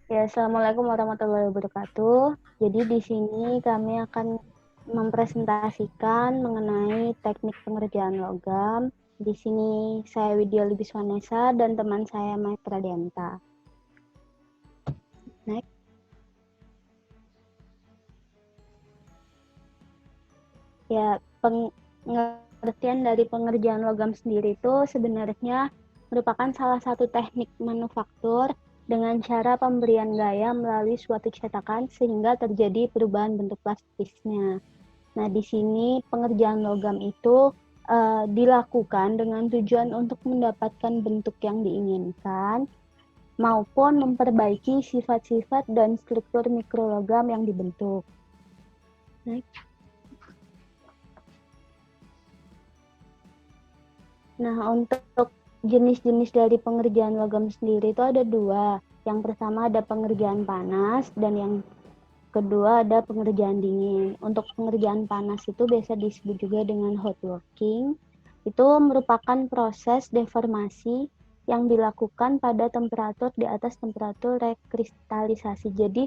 Ya, Assalamualaikum warahmatullahi wabarakatuh. Jadi di sini kami akan mempresentasikan mengenai teknik pengerjaan logam. Di sini saya Widya Lubiswanesa dan teman saya Maitra Denta. Next. Ya, pengertian dari pengerjaan logam sendiri itu sebenarnya merupakan salah satu teknik manufaktur dengan cara pemberian gaya melalui suatu cetakan sehingga terjadi perubahan bentuk plastisnya. Nah, di sini pengerjaan logam itu dilakukan dengan tujuan untuk mendapatkan bentuk yang diinginkan maupun memperbaiki sifat-sifat dan struktur mikrologam yang dibentuk. Next. Nah, untuk jenis-jenis dari pengerjaan logam sendiri itu ada dua. Yang pertama ada pengerjaan panas dan yang kedua ada pengerjaan dingin. Untuk pengerjaan panas itu biasa disebut juga dengan hot working. Itu merupakan proses deformasi yang dilakukan pada temperatur di atas temperatur rekristalisasi. Jadi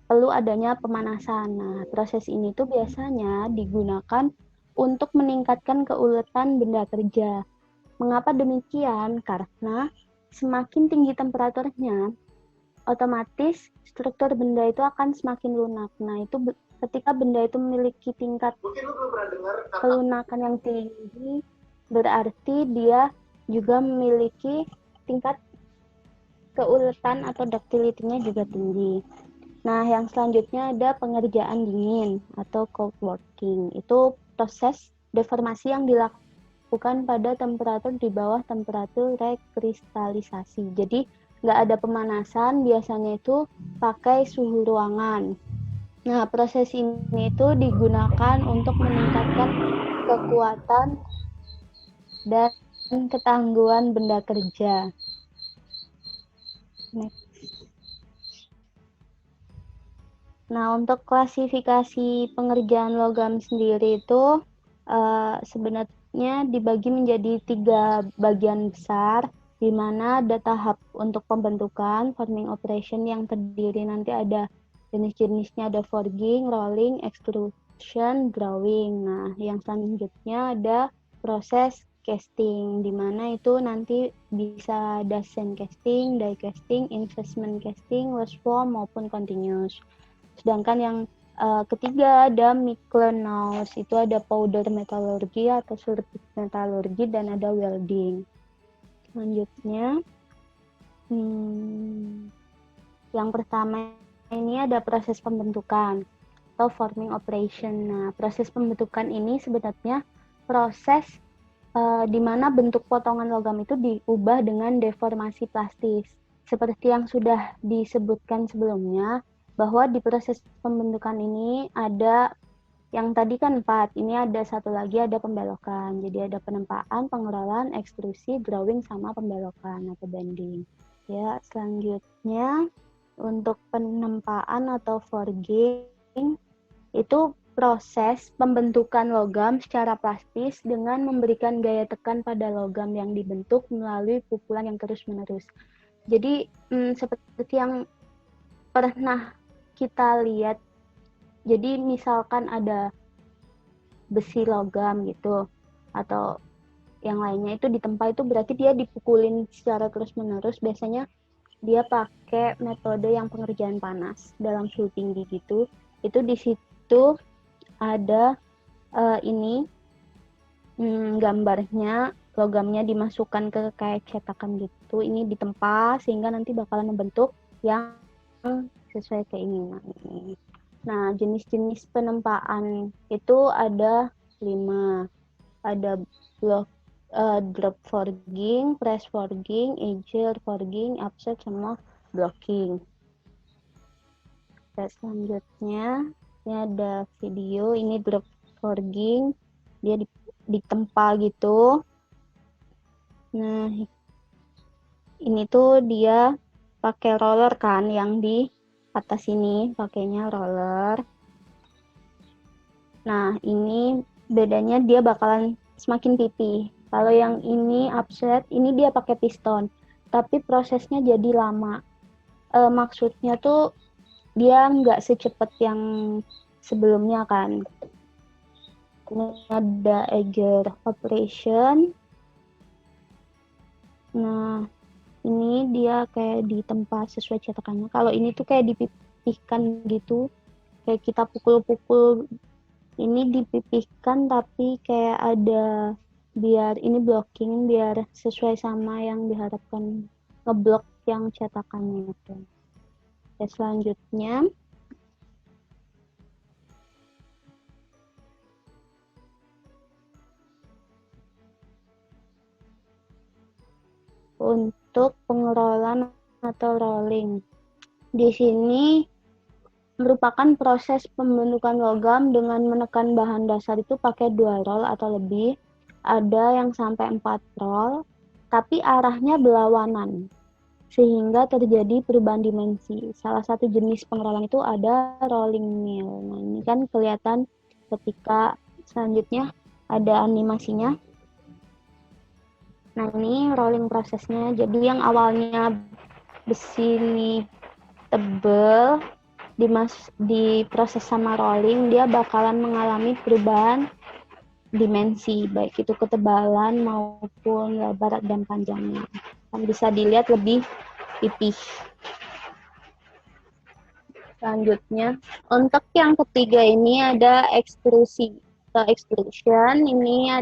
perlu adanya pemanasan. Nah, proses ini tuh biasanya digunakan untuk meningkatkan keuletan benda kerja. Mengapa demikian? Karena semakin tinggi temperaturnya, otomatis struktur benda itu akan semakin lunak. Nah, itu ketika benda itu memiliki tingkat kelunakan yang tinggi, berarti dia juga memiliki tingkat keuletan atau ductility-nya juga tinggi. Nah, yang selanjutnya ada pengerjaan dingin atau cold working. Itu proses deformasi yang dilakukan pada temperatur di bawah temperatur rekristalisasi. Jadi, nggak ada pemanasan, biasanya itu pakai suhu ruangan. Nah, proses ini itu digunakan untuk meningkatkan kekuatan dan ketangguhan benda kerja. Nah, untuk klasifikasi pengerjaan logam sendiri itu sebenarnya dibagi menjadi 3 bagian besar, di mana ada tahap untuk pembentukan, forming operation yang terdiri nanti ada jenis-jenisnya, ada forging, rolling, extrusion, drawing. Nah, yang selanjutnya ada proses casting, di mana itu nanti bisa ada sand casting, die casting, investment casting, loose form maupun continuous. Sedangkan yang ketiga ada Miklenaus, itu ada powder metalurgi atau surface metalurgi dan ada welding. Selanjutnya, yang pertama ini ada proses pembentukan atau forming operation. Nah, proses pembentukan ini sebenarnya proses di mana bentuk potongan logam itu diubah dengan deformasi plastis. Seperti yang sudah disebutkan sebelumnya, bahwa di proses pembentukan ini ada yang tadi kan 4, ini ada satu lagi ada pembelokan. Jadi ada penempaan, pengerolan, ekstrusi, drawing, sama pembelokan atau bending. Ya, selanjutnya untuk penempaan atau forging itu proses pembentukan logam secara plastis dengan memberikan gaya tekan pada logam yang dibentuk melalui pukulan yang terus-menerus. Jadi seperti yang pernah kita lihat, jadi misalkan ada besi logam gitu atau yang lainnya itu ditempa, itu berarti dia dipukulin secara terus-menerus. Biasanya dia pakai metode yang pengerjaan panas dalam suhu tinggi gitu. Itu di situ ada ini gambarnya, logamnya dimasukkan ke kayak cetakan gitu. Ini ditempa sehingga nanti bakalan membentuk yang sesuai keinginan. Nah, jenis-jenis penempaan itu ada 5. Ada drop forging, press forging, edger forging, offset, sama blocking. Dan selanjutnya ini ada video, ini drop forging, dia ditempa gitu. Nah, ini tuh dia pakai roller kan, yang di atas ini pakainya roller. Nah, ini bedanya dia bakalan semakin pipih. Kalau yang ini offset, ini dia pakai piston, tapi prosesnya jadi lama. maksudnya tuh dia nggak secepat yang sebelumnya kan. Ini ada Eiger operation. Nah, ini dia kayak ditempa sesuai cetakannya. Kalau ini tuh kayak dipipihkan gitu, kayak kita pukul-pukul. Ini dipipihkan tapi kayak ada biar ini blocking, biar sesuai sama yang diharapkan, ngeblok yang cetakannya itu. Oke, selanjutnya untuk pengerolan atau rolling. Di sini merupakan proses pembentukan logam dengan menekan bahan dasar itu pakai 2 roll atau lebih. Ada yang sampai 4 roll, tapi arahnya berlawanan, sehingga terjadi perubahan dimensi. Salah satu jenis pengerolan itu ada rolling mill. Nah, ini kan kelihatan ketika selanjutnya ada animasinya. Nah, ini rolling prosesnya. Jadi yang awalnya besi ini tebel, di proses sama rolling dia bakalan mengalami perubahan dimensi, baik itu ketebalan maupun lebar dan panjangnya. Kan bisa dilihat lebih pipih. Selanjutnya, untuk yang ketiga ini ada ekstrusi. Extrusion ini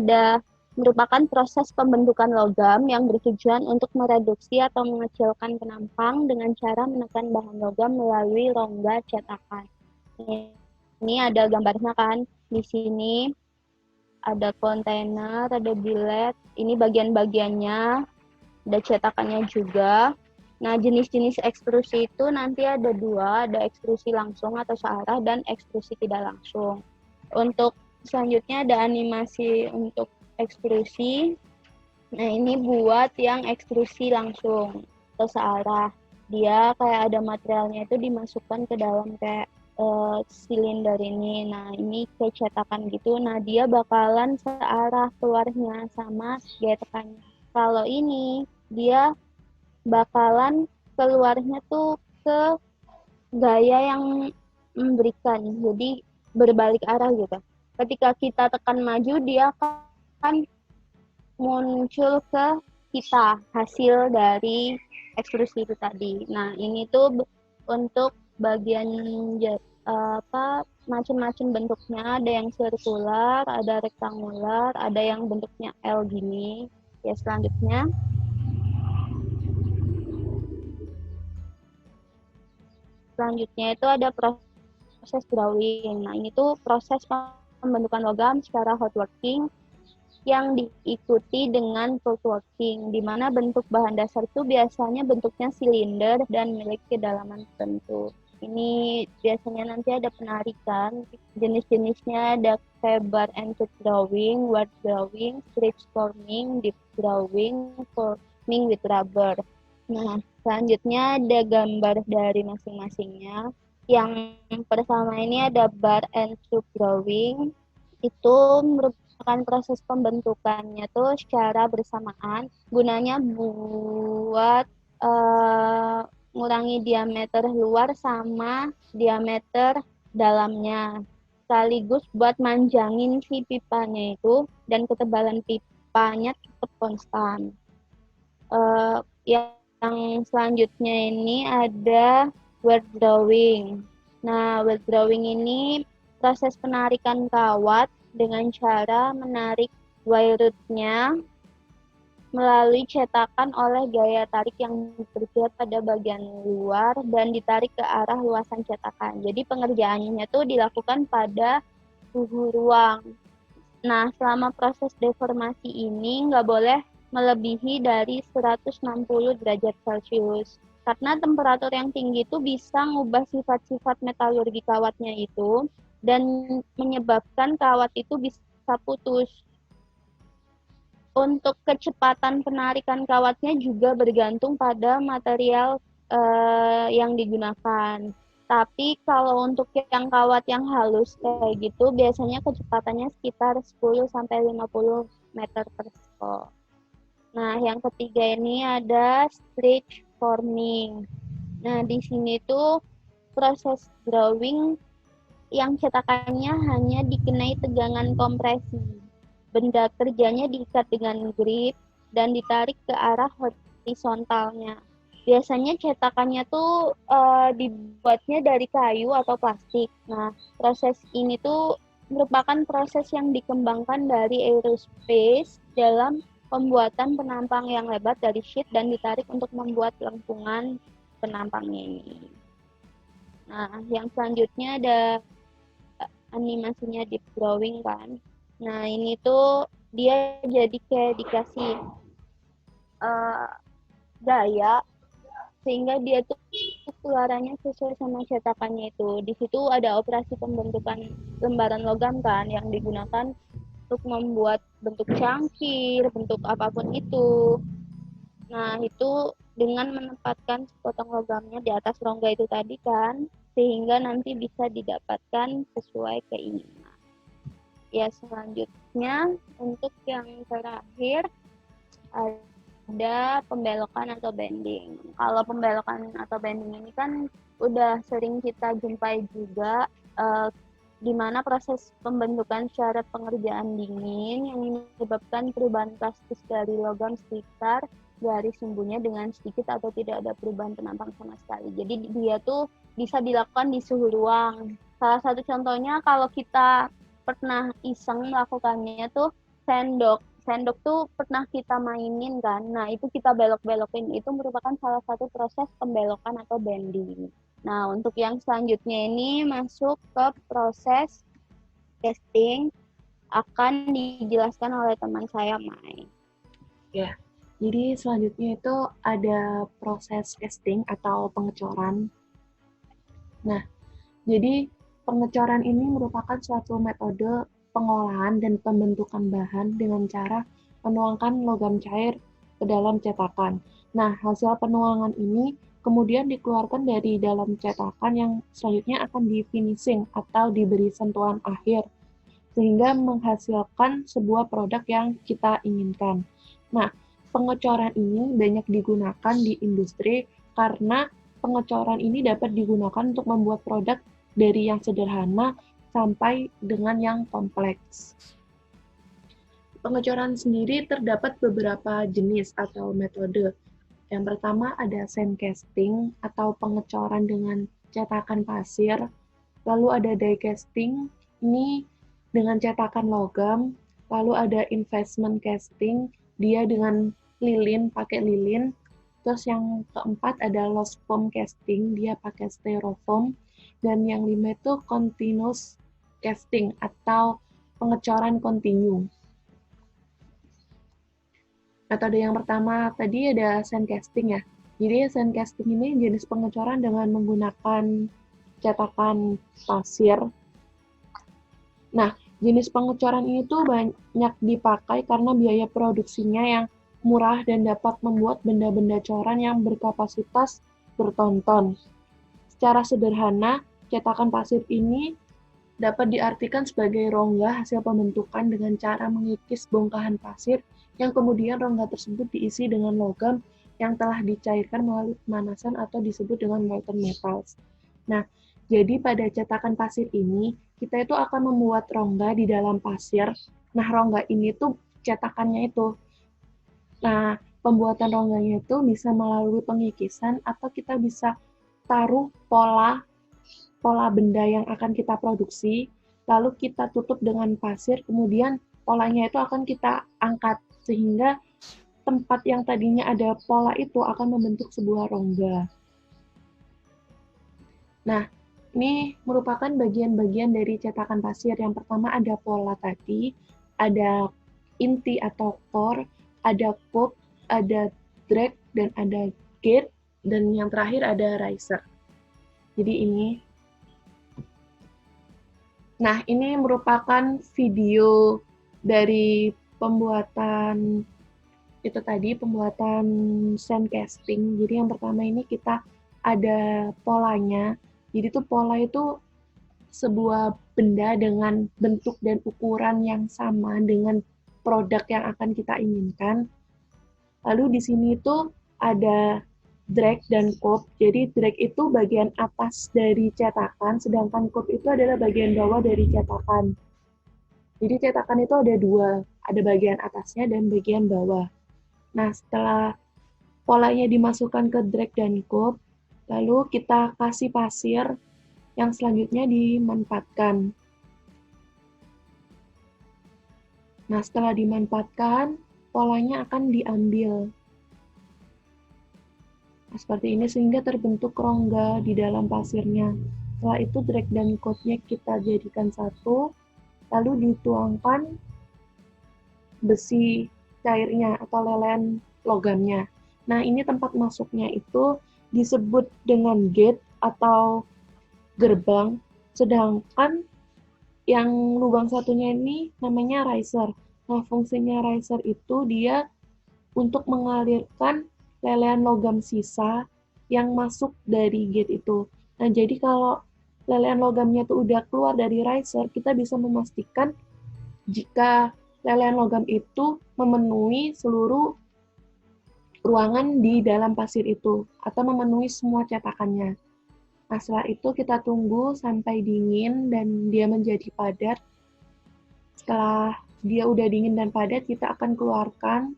merupakan proses pembentukan logam yang bertujuan untuk mereduksi atau mengecilkan penampang dengan cara menekan bahan logam melalui rongga cetakan. Ini ada gambarnya kan, di sini ada kontainer, ada billet, ini bagian-bagiannya, ada cetakannya juga. Nah, jenis-jenis ekstrusi itu nanti ada 2, ada ekstrusi langsung atau searah dan ekstrusi tidak langsung. Untuk selanjutnya ada animasi untuk ekstrusi. Nah, ini buat yang ekstrusi langsung atau searah. Dia kayak ada materialnya itu dimasukkan ke dalam kayak silinder ini. Nah, ini kayak cetakan gitu. Nah, dia bakalan searah keluarnya sama gaya tekannya. Kalau ini dia bakalan keluarnya tuh ke gaya yang memberikan, jadi berbalik arah gitu. Ketika kita tekan maju, dia akan muncul ke kita hasil dari ekstrusi itu tadi. Nah, ini tuh untuk bagian macam-macam bentuknya, ada yang sirkular, ada rektangular, ada yang bentuknya L gini. Ya, selanjutnya itu ada proses drawing. Nah, ini tuh proses pembentukan logam secara hot working yang diikuti dengan cold working, di mana bentuk bahan dasar itu biasanya bentuknya silinder dan memiliki kedalaman tertentu. Ini biasanya nanti ada penarikan, jenis-jenisnya ada kayak bar and tooth drawing, word drawing, stretch forming, deep drawing, forming with rubber. Nah, selanjutnya ada gambar dari masing-masingnya. Yang pertama ini ada bar and tube drawing. Itu merupakan proses pembentukannya tuh secara bersamaan. Gunanya buat ngurangi diameter luar sama diameter dalamnya. Sekaligus buat manjangin si pipanya itu dan ketebalan pipanya tetap konstan. Yang selanjutnya ini ada word drawing. Nah, word drawing ini proses penarikan kawat dengan cara menarik wire root-nya melalui cetakan oleh gaya tarik yang berpihak pada bagian luar dan ditarik ke arah luasan cetakan. Jadi pengerjaannya itu dilakukan pada suhu ruang. Nah, selama proses deformasi ini nggak boleh melebihi dari 160 derajat Celcius. Karena temperatur yang tinggi itu bisa mengubah sifat-sifat metalurgi kawatnya itu dan menyebabkan kawat itu bisa putus. Untuk kecepatan penarikan kawatnya juga bergantung pada material yang digunakan. Tapi kalau untuk yang kawat yang halus kayak gitu, biasanya kecepatannya sekitar 10-50 meter per sekon. Nah, yang ketiga ini ada stretch forming. Nah, di sini tuh proses drawing yang cetakannya hanya dikenai tegangan kompresi. Benda kerjanya diikat dengan grip dan ditarik ke arah horizontalnya. Biasanya cetakannya tuh dibuatnya dari kayu atau plastik. Nah, proses ini tuh merupakan proses yang dikembangkan dari aerospace dalam pembuatan penampang yang lebar dari sheet dan ditarik untuk membuat lengkungan penampangnya ini. Nah, yang selanjutnya ada animasinya deep drawing kan. Nah, ini tuh dia jadi kayak dikasih uh, gaya sehingga dia tuh keluarannya sesuai sama cetakannya itu. Di situ ada operasi pembentukan lembaran logam kan yang digunakan untuk membuat bentuk cangkir, bentuk apapun itu. Nah, itu dengan menempatkan sepotong logamnya di atas rongga itu tadi kan, sehingga nanti bisa didapatkan sesuai keinginan. Ya, selanjutnya untuk yang terakhir ada pembelokan atau bending. Kalau pembelokan atau bending ini kan udah sering kita jumpai juga, di mana proses pembentukan syarat pengerjaan dingin yang menyebabkan perubahan plastis dari logam sekitar garis sumbunya dengan sedikit atau tidak ada perubahan penampang sama sekali. Jadi dia tuh bisa dilakukan di suhu ruang. Salah satu contohnya kalau kita pernah iseng melakukannya tuh sendok. Sendok tuh pernah kita mainin kan. Nah, itu kita belok-belokin. Itu merupakan salah satu proses pembelokan atau bending. Nah, untuk yang selanjutnya ini masuk ke proses casting, akan dijelaskan oleh teman saya, Mai. Ya, jadi selanjutnya itu ada proses casting atau pengecoran. Nah, jadi pengecoran ini merupakan suatu metode pengolahan dan pembentukan bahan dengan cara menuangkan logam cair ke dalam cetakan. Nah, hasil penuangan ini kemudian dikeluarkan dari dalam cetakan yang selanjutnya akan di finishing atau diberi sentuhan akhir sehingga menghasilkan sebuah produk yang kita inginkan. Nah, pengecoran ini banyak digunakan di industri karena pengecoran ini dapat digunakan untuk membuat produk dari yang sederhana sampai dengan yang kompleks. Pengecoran sendiri terdapat beberapa jenis atau metode. Yang pertama ada sandcasting atau pengecoran dengan cetakan pasir. Lalu ada die casting, ini dengan cetakan logam. Lalu ada investment casting, dia dengan lilin, pakai lilin. Terus yang keempat ada lost foam casting, dia pakai styrofoam. Dan yang lima itu continuous casting atau pengecoran kontinu. Metode yang pertama tadi ada sandcasting ya. Jadi sandcasting ini jenis pengecoran dengan menggunakan cetakan pasir. Nah, jenis pengecoran ini tuh banyak dipakai karena biaya produksinya yang murah dan dapat membuat benda-benda coran yang berkapasitas bertonton. Secara sederhana, cetakan pasir ini dapat diartikan sebagai rongga hasil pembentukan dengan cara mengikis bongkahan pasir yang kemudian rongga tersebut diisi dengan logam yang telah dicairkan melalui pemanasan atau disebut dengan molten metals. Nah, jadi pada cetakan pasir ini, kita itu akan membuat rongga di dalam pasir. Nah, rongga ini tuh cetakannya itu. Nah, pembuatan rongganya itu bisa melalui pengikisan atau kita bisa taruh pola pola benda yang akan kita produksi, lalu kita tutup dengan pasir, kemudian polanya itu akan kita angkat sehingga tempat yang tadinya ada pola itu akan membentuk sebuah rongga. Nah, ini merupakan bagian-bagian dari cetakan pasir. Yang pertama ada pola tadi, ada inti atau core, ada cup, ada drag, dan ada gate, dan yang terakhir ada riser. Jadi ini. Nah, ini merupakan video dari pembuatan itu tadi, pembuatan sandcasting. Jadi yang pertama ini kita ada polanya. Jadi itu pola itu sebuah benda dengan bentuk dan ukuran yang sama dengan produk yang akan kita inginkan. Lalu di sini itu ada drag dan cope. Jadi drag itu bagian atas dari cetakan, sedangkan cope itu adalah bagian bawah dari cetakan. Jadi cetakan itu ada dua, ada bagian atasnya dan bagian bawah. Nah, setelah polanya dimasukkan ke drag dan cope, lalu kita kasih pasir yang selanjutnya dimanfaatkan. Nah, setelah dimanfaatkan, polanya akan diambil. Nah, seperti ini sehingga terbentuk rongga di dalam pasirnya. Setelah itu drag dan cope-nya kita jadikan satu, lalu dituangkan besi cairnya atau lelehan logamnya. Nah, ini tempat masuknya itu disebut dengan gate atau gerbang, sedangkan yang lubang satunya ini namanya riser. Nah, fungsinya riser itu dia untuk mengalirkan lelehan logam sisa yang masuk dari gate itu. Nah, jadi kalau lelehan logamnya itu udah keluar dari riser, kita bisa memastikan jika lelehan logam itu memenuhi seluruh ruangan di dalam pasir itu atau memenuhi semua cetakannya. Nah, setelah itu kita tunggu sampai dingin dan dia menjadi padat. Setelah dia udah dingin dan padat, kita akan keluarkan.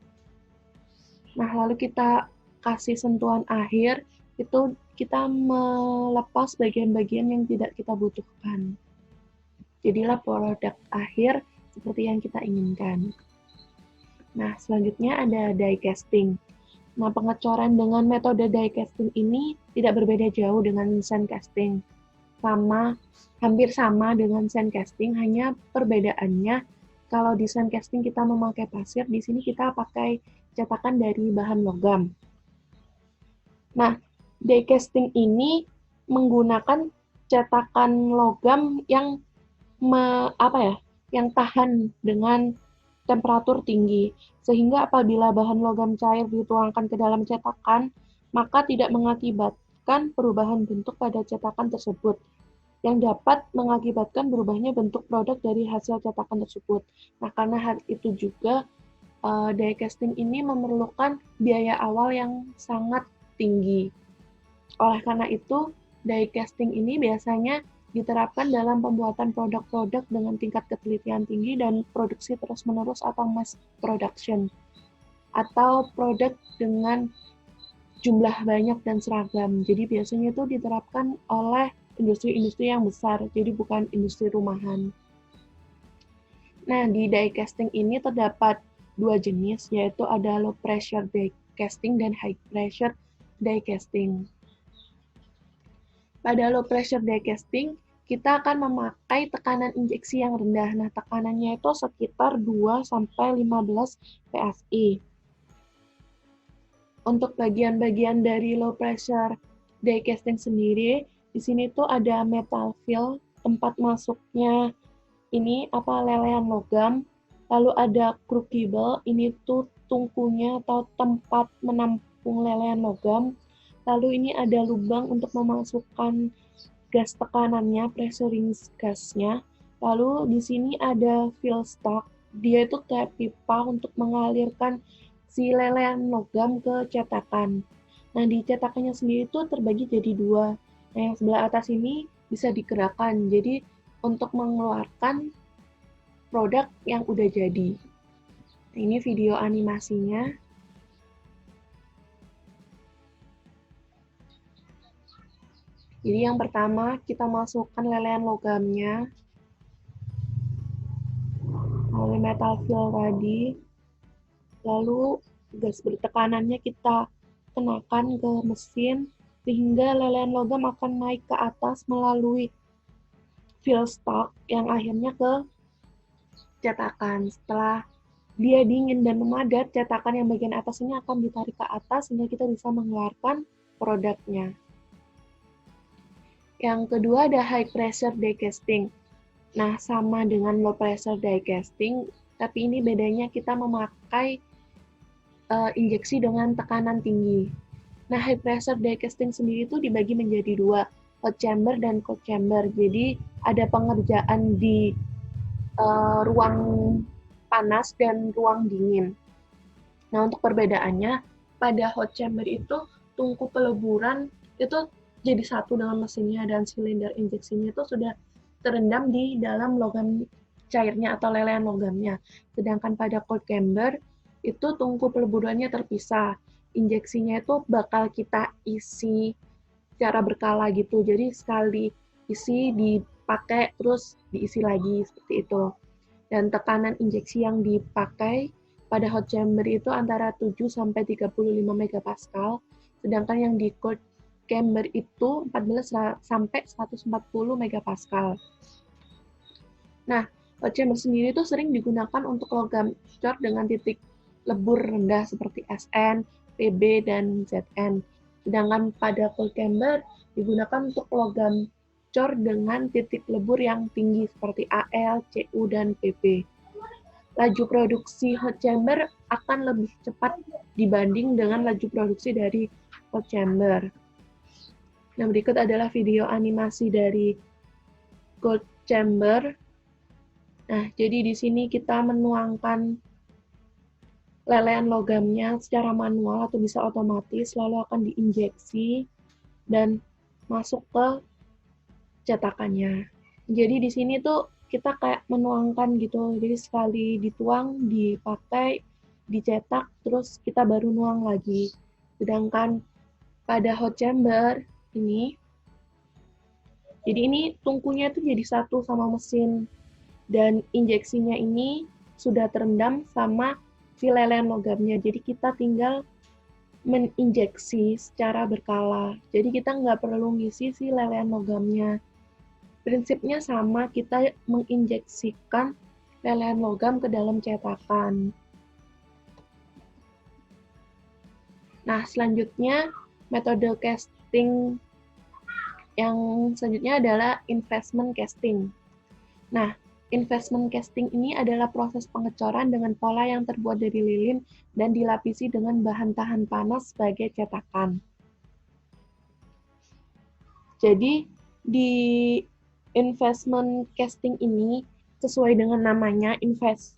Nah, lalu kita kasih sentuhan akhir, itu kita melepas bagian-bagian yang tidak kita butuhkan. Jadilah produk akhir seperti yang kita inginkan. Nah, selanjutnya ada die casting. Nah, pengecoran dengan metode die casting ini tidak berbeda jauh dengan sand casting. Hampir sama dengan sand casting, hanya perbedaannya kalau di sand casting kita memakai pasir, di sini kita pakai cetakan dari bahan logam. Nah, die casting ini menggunakan cetakan logam yang yang tahan dengan temperatur tinggi, sehingga apabila bahan logam cair dituangkan ke dalam cetakan, maka tidak mengakibatkan perubahan bentuk pada cetakan tersebut, yang dapat mengakibatkan berubahnya bentuk produk dari hasil cetakan tersebut. Nah, karena hal itu juga, die casting ini memerlukan biaya awal yang sangat tinggi. Oleh karena itu, die casting ini biasanya diterapkan dalam pembuatan produk-produk dengan tingkat ketelitian tinggi dan produksi terus-menerus atau mass production, atau produk dengan jumlah banyak dan seragam. Jadi biasanya itu diterapkan oleh industri-industri yang besar, jadi bukan industri rumahan. Nah, di die casting ini terdapat dua jenis, yaitu ada low pressure die casting dan high pressure die casting. Pada low pressure die casting, kita akan memakai tekanan injeksi yang rendah. Nah, tekanannya itu sekitar 2-15 PSI. Untuk bagian-bagian dari low pressure die casting sendiri, di sini tuh ada metal fill, tempat masuknya ini lelehan logam, lalu ada crucible, ini tuh tungkunya atau tempat menampung lelehan logam, lalu ini ada lubang untuk memasukkan gas tekanannya, pressuring gasnya, lalu di sini ada fill stock, dia itu kayak pipa untuk mengalirkan si lelehan logam ke cetakan. Nah, di cetakannya sendiri itu terbagi jadi dua. Nah, yang sebelah atas ini bisa digerakkan, jadi untuk mengeluarkan produk yang udah jadi. Nah, ini video animasinya. Jadi yang pertama kita masukkan lelehan logamnya melalui metal fill tadi. Lalu gas bertekanannya kita kenakan ke mesin sehingga lelehan logam akan naik ke atas melalui fill stock yang akhirnya ke cetakan. Setelah dia dingin dan memadat, cetakan yang bagian atas ini akan ditarik ke atas sehingga kita bisa mengeluarkan produknya. Yang kedua ada high pressure die casting. Nah, sama dengan low pressure die casting, tapi ini bedanya kita memakai injeksi dengan tekanan tinggi. Nah, high pressure die casting sendiri itu dibagi menjadi dua, hot chamber dan cold chamber. Jadi ada pengerjaan di ruang panas dan ruang dingin. Nah, untuk perbedaannya, pada hot chamber itu tungku peleburan itu jadi satu dengan mesinnya dan silinder injeksinya itu sudah terendam di dalam logam cairnya atau lelehan logamnya. Sedangkan pada cold chamber itu tungku peleburannya terpisah. Injeksinya itu bakal kita isi secara berkala gitu. Jadi sekali isi dipakai terus diisi lagi seperti itu. Dan tekanan injeksi yang dipakai pada hot chamber itu antara 7 sampai 35 megapascal, sedangkan yang di cold chamber itu 14 sampai 140 megapascal. Nah, hot chamber sendiri itu sering digunakan untuk logam cor dengan titik lebur rendah seperti Sn, Pb, dan Zn. Sedangkan pada cold chamber digunakan untuk logam cor dengan titik lebur yang tinggi seperti Al, Cu, dan Pp. Laju produksi hot chamber akan lebih cepat dibanding dengan laju produksi dari cold chamber. Nah, berikut adalah video animasi dari cold chamber. Nah, jadi di sini kita menuangkan lelehan logamnya secara manual atau bisa otomatis, lalu akan diinjeksi dan masuk ke cetakannya. Jadi di sini tuh kita kayak menuangkan gitu. Jadi sekali dituang, dipakai, dicetak, terus kita baru nuang lagi. Sedangkan pada hot chamber ini, jadi ini tungkunya itu jadi satu sama mesin. Dan injeksinya ini sudah terendam sama si lelehan logamnya. Jadi kita tinggal meninjeksi secara berkala. Jadi kita nggak perlu ngisi si lelehan logamnya. Prinsipnya sama, kita menginjeksikan lelehan logam ke dalam cetakan. Nah, selanjutnya metode casting yang selanjutnya adalah investment casting. Nah, investment casting ini adalah proses pengecoran dengan pola yang terbuat dari lilin dan dilapisi dengan bahan tahan panas sebagai cetakan. Jadi, di investment casting ini sesuai dengan namanya invest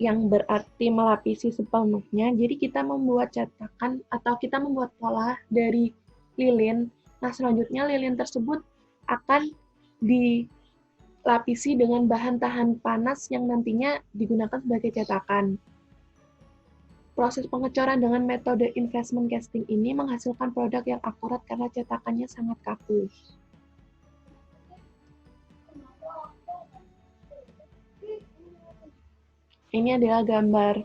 yang berarti melapisi sepenuhnya. Jadi kita membuat cetakan atau kita membuat pola dari lilin. Nah, selanjutnya lilin tersebut akan dilapisi dengan bahan tahan panas yang nantinya digunakan sebagai cetakan. Proses pengecoran dengan metode investment casting ini menghasilkan produk yang akurat karena cetakannya sangat kaku. Ini adalah gambar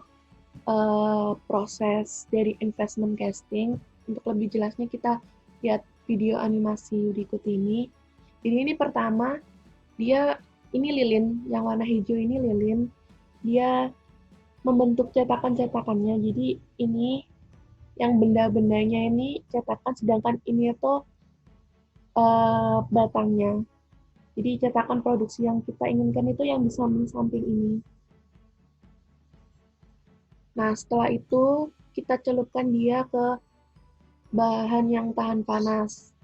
proses dari investment casting. Untuk lebih jelasnya kita lihat video animasi berikut ini. Jadi ini pertama, dia ini lilin, yang warna hijau ini lilin. Dia membentuk cetakan-cetakannya. Jadi ini yang benda-bendanya ini cetakan, sedangkan ini itu batangnya. Jadi cetakan produksi yang kita inginkan itu yang di samping-samping ini. Nah, setelah itu kita celupkan dia ke bahan yang tahan panas.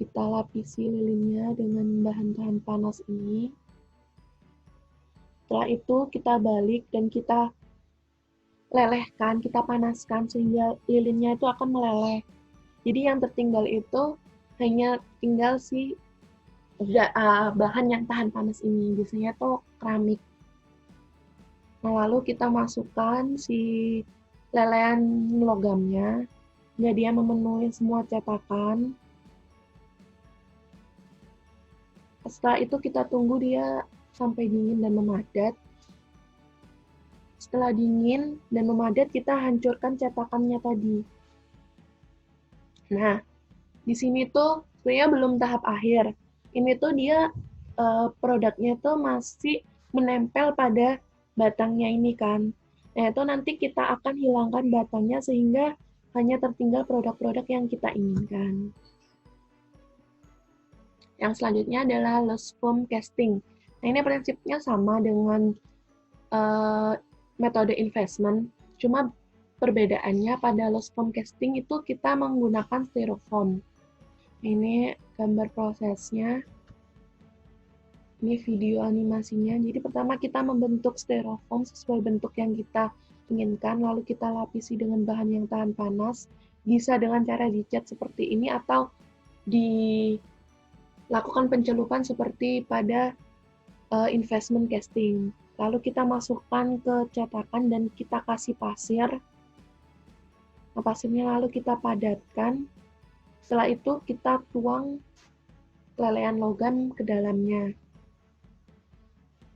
Kita lapisi lilinnya dengan bahan tahan panas ini. Setelah itu kita balik dan kita lelehkan, kita panaskan sehingga lilinnya itu akan meleleh. Jadi yang tertinggal itu hanya tinggal si bahan yang tahan panas ini. Biasanya tuh keramik. Nah, lalu kita masukkan si lelehan logamnya, hingga dia memenuhi semua cetakan. Setelah itu kita tunggu dia sampai dingin dan memadat. Setelah dingin dan memadat, kita hancurkan cetakannya tadi. Nah, di sini tuh sebenarnya belum tahap akhir. Ini tuh dia produknya tuh masih menempel pada batangnya ini kan. Nah, itu nanti kita akan hilangkan batangnya sehingga hanya tertinggal produk-produk yang kita inginkan. Yang selanjutnya adalah loose foam casting. Nah, ini prinsipnya sama dengan metode investment, cuma perbedaannya pada loose foam casting itu kita menggunakan styrofoam. Ini gambar prosesnya. Ini video animasinya. Jadi pertama kita membentuk styrofoam sesuai bentuk yang kita inginkan, lalu kita lapisi dengan bahan yang tahan panas, bisa dengan cara dicat seperti ini atau dilakukan pencelupan seperti pada investment casting. Lalu kita masukkan ke cetakan dan kita kasih pasir. Nah, pasirnya lalu kita padatkan. Setelah itu kita tuang lelehan logam ke dalamnya.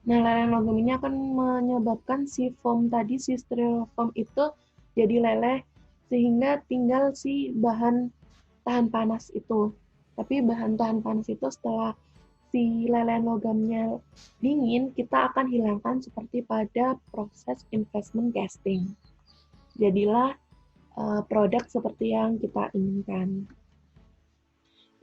Nah, lelehan logam ini akan menyebabkan si foam tadi, si styrofoam itu jadi leleh, sehingga tinggal si bahan tahan panas itu. Tapi bahan tahan panas itu setelah si lelehan logamnya dingin, kita akan hilangkan seperti pada proses investment casting. Jadilah produk seperti yang kita inginkan.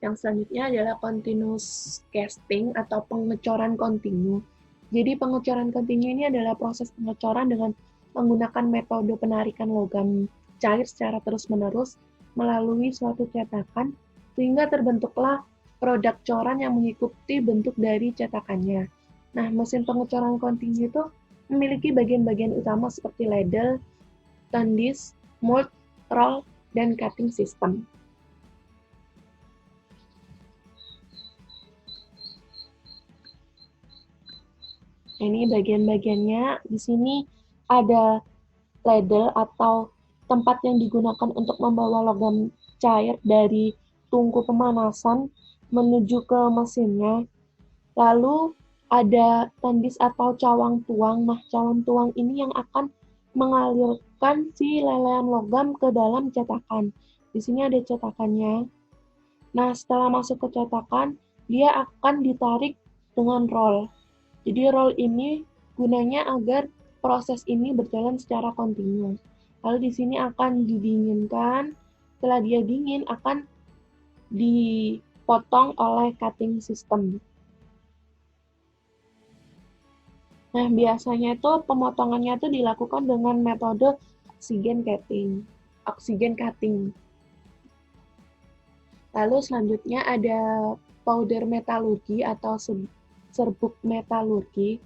Yang selanjutnya adalah continuous casting atau pengecoran kontinu. Jadi pengecoran kontinu ini adalah proses pengecoran dengan menggunakan metode penarikan logam cair secara terus-menerus melalui suatu cetakan sehingga terbentuklah produk coran yang mengikuti bentuk dari cetakannya. Nah, mesin pengecoran kontinu itu memiliki bagian-bagian utama seperti ladle, tandis, mold, roll, dan cutting system. Ini bagian-bagiannya. Di sini ada ladle atau tempat yang digunakan untuk membawa logam cair dari tungku pemanasan menuju ke mesinnya. Lalu ada tandis atau cawang tuang. Nah, cawang tuang ini yang akan mengalirkan si lelehan logam ke dalam cetakan. Di sini ada cetakannya. Nah, setelah masuk ke cetakan, dia akan ditarik dengan roll. Jadi roll ini gunanya agar proses ini berjalan secara kontinu. Lalu di sini akan didinginkan. Setelah dia dingin akan dipotong oleh cutting system. Nah, biasanya itu pemotongannya itu dilakukan dengan metode oxygen cutting. Lalu selanjutnya ada powder metalurgi atau serbuk metalurgi.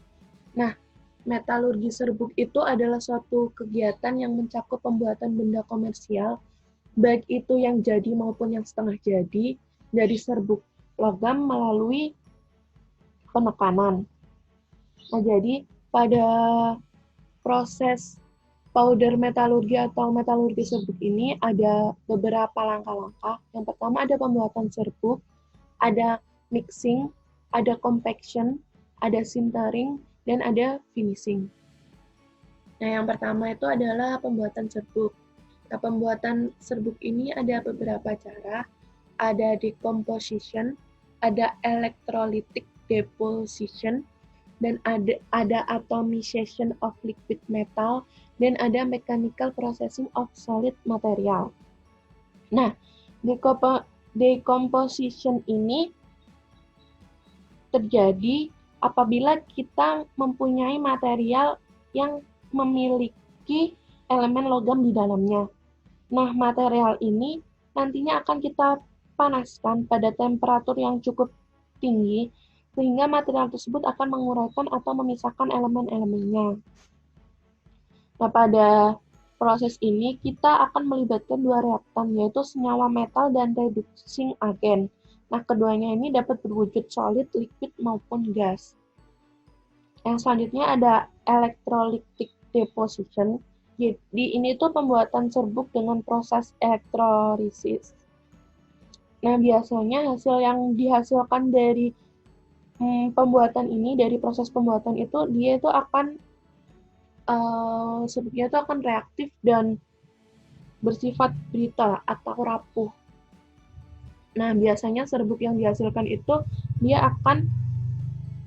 Nah, metalurgi serbuk itu adalah suatu kegiatan yang mencakup pembuatan benda komersial, baik itu yang jadi maupun yang setengah jadi, dari serbuk logam melalui penekanan. Nah, jadi pada proses powder metalurgi atau metalurgi serbuk ini ada beberapa langkah-langkah. Yang pertama ada pembuatan serbuk, ada mixing, ada compaction, ada sintering, dan ada finishing. Nah, yang pertama itu adalah pembuatan serbuk. Nah, pembuatan serbuk ini ada beberapa cara. Ada decomposition, ada electrolytic deposition, dan ada atomization of liquid metal, dan ada mechanical processing of solid material. Nah, decomposition ini terjadi apabila kita mempunyai material yang memiliki elemen logam di dalamnya. Nah, material ini nantinya akan kita panaskan pada temperatur yang cukup tinggi, sehingga material tersebut akan menguraikan atau memisahkan elemen-elemennya. Nah, pada proses ini kita akan melibatkan dua reaktan, yaitu senyawa metal dan reducing agent. Nah, keduanya ini dapat berwujud solid, liquid, maupun gas. Yang selanjutnya ada electrolytic deposition. Jadi ini tuh pembuatan serbuk dengan proses elektrolisis. Nah, biasanya hasil yang dihasilkan dari pembuatan ini, dari proses pembuatan itu, dia itu akan serbuknya itu akan reaktif dan bersifat brittle atau rapuh. Nah, biasanya serbuk yang dihasilkan itu dia akan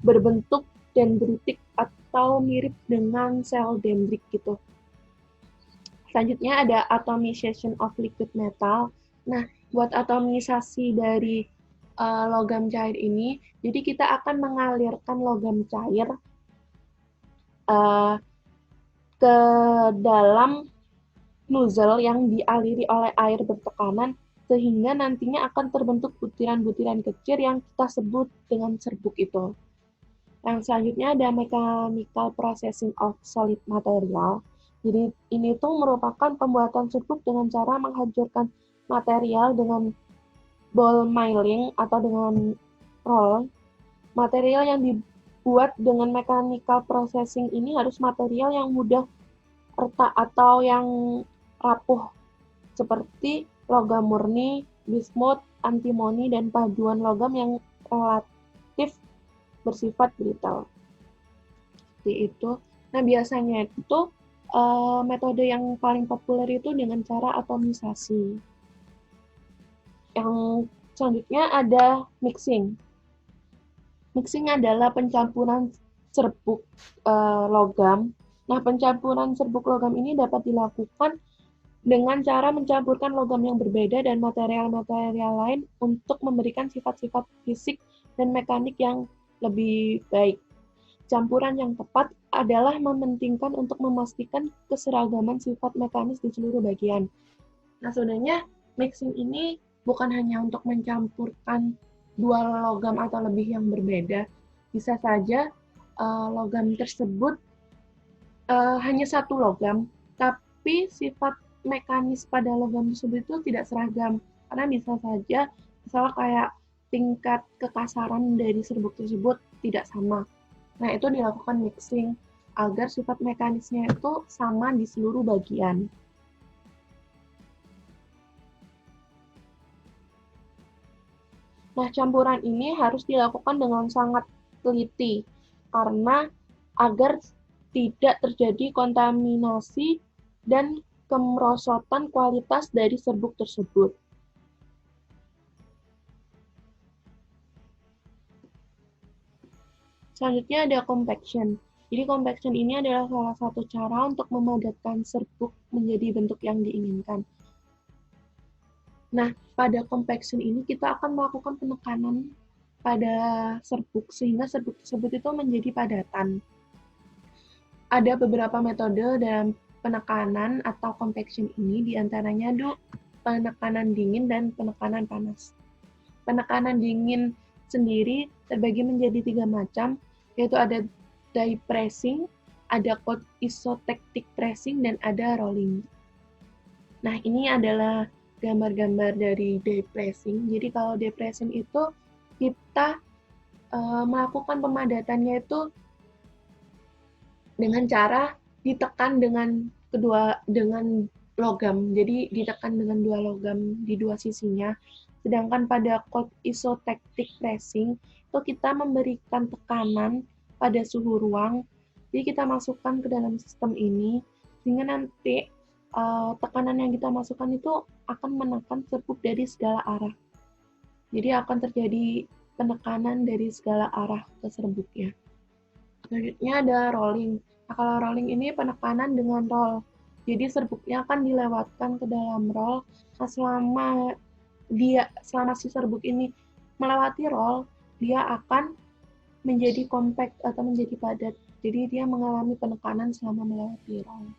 berbentuk dendritik atau mirip dengan sel dendrit gitu. Selanjutnya ada atomization of liquid metal. Nah, buat atomisasi dari logam cair ini, jadi kita akan mengalirkan logam cair ke dalam nozzle yang dialiri oleh air bertekanan, sehingga nantinya akan terbentuk butiran-butiran kecil yang kita sebut dengan serbuk itu. Yang selanjutnya ada mechanical processing of solid material. Jadi ini tuh merupakan pembuatan serbuk dengan cara menghancurkan material dengan ball milling atau dengan roll. Material yang dibuat dengan mechanical processing ini harus material yang mudah retak atau yang rapuh seperti logam murni, bismut, antimoni, dan paduan logam yang relatif bersifat brittle. Seperti itu. Nah, biasanya itu metode yang paling populer itu dengan cara atomisasi. Yang selanjutnya ada mixing. Mixing adalah pencampuran serbuk logam. Nah, pencampuran serbuk logam ini dapat dilakukan dengan cara mencampurkan logam yang berbeda dan material-material lain untuk memberikan sifat-sifat fisik dan mekanik yang lebih baik. Campuran yang tepat adalah mementingkan untuk memastikan keseragaman sifat mekanis di seluruh bagian. Nah, sebenarnya mixing ini bukan hanya untuk mencampurkan dua logam atau lebih yang berbeda. Bisa saja logam tersebut hanya satu logam, tapi sifat mekanis pada logam tersebut itu tidak seragam. Karena bisa saja, misalnya kayak tingkat kekasaran dari serbuk tersebut tidak sama. Nah, itu dilakukan mixing agar sifat mekanisnya itu sama di seluruh bagian. Nah, campuran ini harus dilakukan dengan sangat teliti karena agar tidak terjadi kontaminasi dan kemerosotan kualitas dari serbuk tersebut. Selanjutnya ada compaction. Jadi compaction ini adalah salah satu cara untuk memadatkan serbuk menjadi bentuk yang diinginkan. Nah, pada compaction ini kita akan melakukan penekanan pada serbuk sehingga serbuk tersebut itu menjadi padatan. Ada beberapa metode dalam penekanan atau compaction ini, diantaranya penekanan dingin dan penekanan panas. Penekanan dingin sendiri terbagi menjadi 3 macam, yaitu ada die pressing, ada cold isotactic pressing, dan ada rolling. Nah, ini adalah gambar-gambar dari die pressing. Jadi kalau die pressing itu kita melakukan pemadatannya itu dengan cara ditekan dengan logam. Jadi ditekan dengan dua logam di dua sisinya. Sedangkan pada cold isotactic pressing itu kita memberikan tekanan pada suhu ruang. Jadi kita masukkan ke dalam sistem ini sehingga nanti tekanan yang kita masukkan itu akan menekan serbuk dari segala arah. Jadi akan terjadi penekanan dari segala arah ke serbuknya. Selanjutnya ada rolling. Nah, kalau rolling ini penekanan dengan roll. Jadi serbuknya akan dilewatkan ke dalam roll. Nah, selama si serbuk ini melewati roll, dia akan menjadi compact atau menjadi padat. Jadi dia mengalami penekanan selama melewati roll.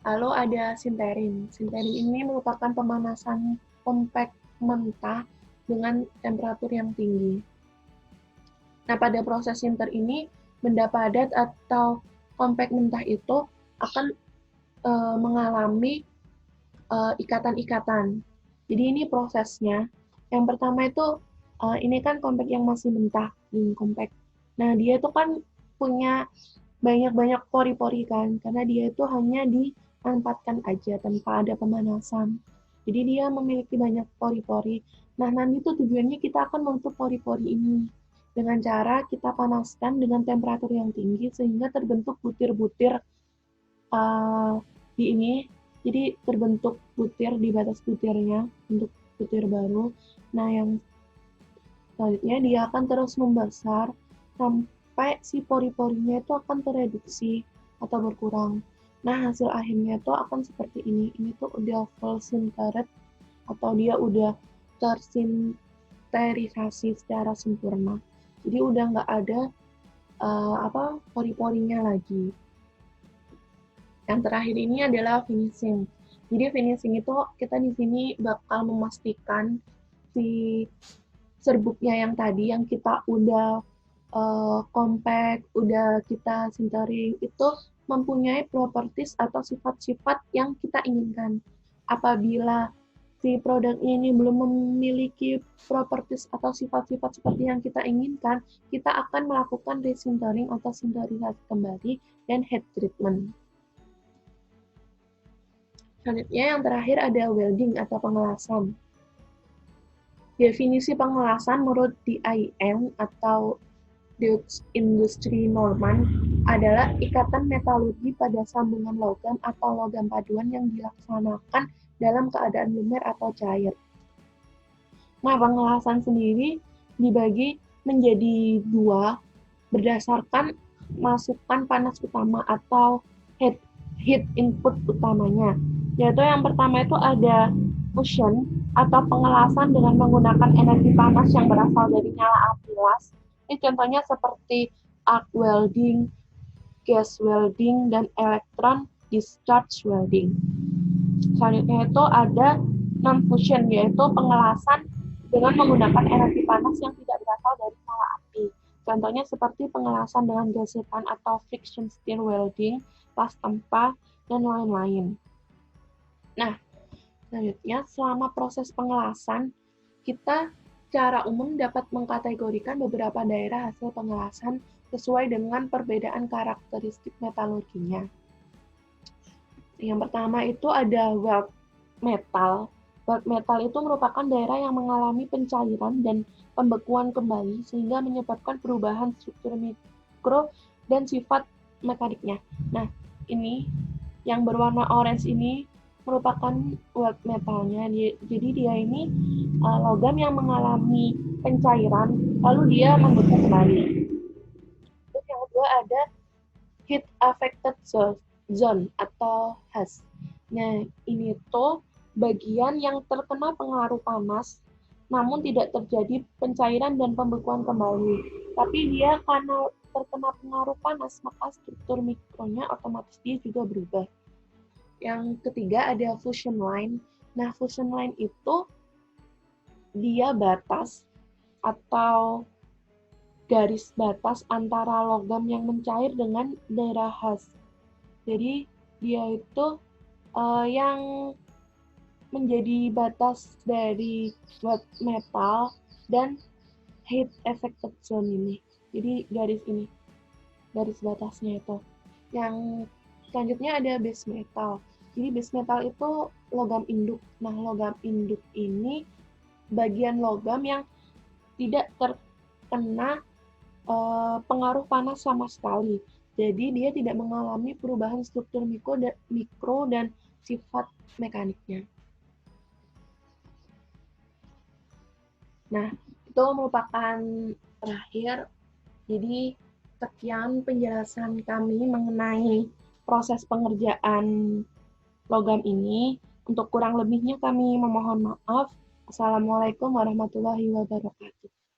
Lalu ada sintering. Sintering ini merupakan pemanasan compact mentah dengan temperatur yang tinggi. Nah, pada proses sinter ini, benda padat atau compact mentah itu akan mengalami ikatan-ikatan. Jadi ini prosesnya. Yang pertama itu, ini kan compact yang masih mentah, compact. Nah, dia itu kan punya banyak-banyak pori-pori kan, karena dia itu hanya dimanfaatkan aja tanpa ada pemanasan. Jadi dia memiliki banyak pori-pori. Nah, nanti tuh tujuannya kita akan menutup pori-pori ini dengan cara kita panaskan dengan temperatur yang tinggi sehingga terbentuk butir-butir di ini. Jadi terbentuk butir di batas butirnya untuk butir baru. Nah, yang selanjutnya dia akan terus membesar sampai si pori-porinya itu akan tereduksi atau berkurang. Nah, hasil akhirnya itu akan seperti ini. Ini tuh udah full sintered atau dia udah tersinterisasi secara sempurna. Jadi udah nggak ada pori-porinya lagi. Yang terakhir ini adalah finishing. Jadi finishing itu kita di sini bakal memastikan si serbuknya yang tadi yang kita udah compact, udah kita sintering itu mempunyai properties atau sifat-sifat yang kita inginkan. Apabila si produk ini belum memiliki properties atau sifat-sifat seperti yang kita inginkan, kita akan melakukan resintering atau sinterisasi kembali dan heat treatment. Selanjutnya yang terakhir ada welding atau pengelasan. Definisi pengelasan menurut DIN atau Dutch Industry Norman adalah ikatan metalurgi pada sambungan logam atau logam paduan yang dilaksanakan dalam keadaan lumer atau cair. Nah, pengelasan sendiri dibagi menjadi dua berdasarkan masukan panas utama atau heat input utamanya. Yaitu yang pertama itu ada fusion atau pengelasan dengan menggunakan energi panas yang berasal dari nyala api las. Ini contohnya seperti arc welding, gas welding, dan electron discharge welding. Selanjutnya itu ada non-fusion, yaitu pengelasan dengan menggunakan energi panas yang tidak berasal dari nyala api. Contohnya seperti pengelasan dengan gesekan atau friction stir welding, las tempa, dan lain-lain. Nah, selanjutnya selama proses pengelasan, kita secara umum dapat mengkategorikan beberapa daerah hasil pengelasan sesuai dengan perbedaan karakteristik metalurginya. Yang pertama itu ada weld metal. Weld metal itu merupakan daerah yang mengalami pencairan dan pembekuan kembali sehingga menyebabkan perubahan struktur mikro dan sifat mekaniknya. Nah, ini yang berwarna orange ini merupakan weld metalnya. Jadi dia ini logam yang mengalami pencairan lalu dia membeku kembali. Terus yang kedua ada heat affected zone atau HAZ. Nah, ini tuh bagian yang terkena pengaruh panas namun tidak terjadi pencairan dan pembekuan kembali. Tapi dia karena terkena pengaruh panas maka struktur mikronya otomatis dia juga berubah. Yang ketiga ada fusion line. Nah, fusion line itu dia batas atau garis batas antara logam yang mencair dengan daerah HAZ. Jadi, dia itu yang menjadi batas dari weld metal dan heat affected zone ini. Jadi, garis ini, garis batasnya itu. Yang selanjutnya ada base metal. Jadi base metal itu logam induk. Nah, logam induk ini bagian logam yang tidak terkena pengaruh panas sama sekali. Jadi dia tidak mengalami perubahan struktur mikro dan sifat mekaniknya. Nah, itu merupakan terakhir. Jadi sekian penjelasan kami mengenai proses pengerjaan logam ini. Untuk kurang lebihnya kami memohon maaf. Assalamualaikum warahmatullahi wabarakatuh.